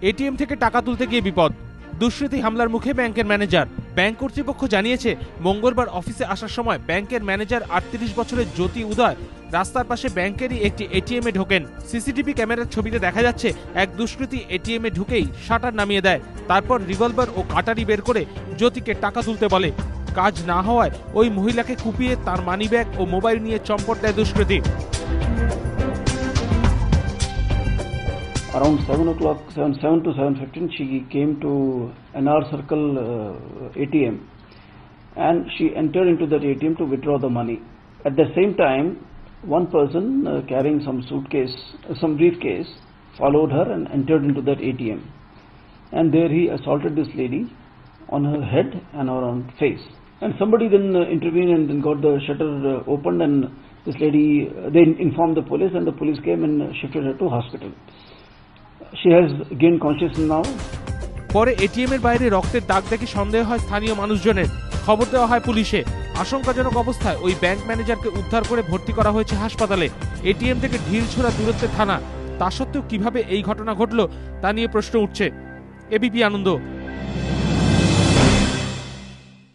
ATM থেকে টাকা তুলতে গিয়ে বিপদ। দুষ্কৃতী হামলার মুখে ব্যাংকের ম্যানেজার। ব্যাংক কর্তৃপক্ষ জানিয়েছে, মঙ্গলবার অফিসে আসার সময় ব্যাংকের ম্যানেজার 38 বছরের জ্যোতি উদয় রাস্তার পাশে ব্যাংকেরই একটি এটিএমে ঢোকেন। সিসিটিভি ক্যামেরার ছবিতে দেখা যাচ্ছে এক দুষ্কৃতী এটিএমে ঢুকেই শাটার নামিয়ে দেয়, তারপর রিভলভার ও কাটারি বের করে জ্যোতিকে টাকা তুলতে বলে। কাজ না হওয়ায় ওই মহিলাকে কুপিয়ে তার মানিব্যাগ ও মোবাইল নিয়ে চম্পট দেয় দুষ্কৃতী। Around 7 o'clock, 7 to 7:15, she came to NR Circle ATM, and she entered into that ATM to withdraw the money. At the same time, one person carrying some suitcase, some briefcase, followed her and entered into that ATM. And there he assaulted this lady on her head and on face. And somebody then intervened and then got the shutter opened, and this lady, they informed the police, and the police came and shifted her to hospital. She has gained consciousness now. পরে এটিএমের বাইরে রক্তের দাগ দেখে সন্দেহ হয় স্থানীয় মানুষজনের। খবর দেওয়া হয় পুলিশে। আশঙ্কাজনক অবস্থায় ওই ব্যাংক ম্যানেজারকে উদ্ধার করে ভর্তি করা হয়েছে হাসপাতালে। এটিএম থেকে ঢিলছোড়া দূরত্বে থানা। তা সত্ত্বেও কিভাবে এই ঘটনা ঘটল তা নিয়ে প্রশ্ন উঠছে। এবিপি আনন্দ।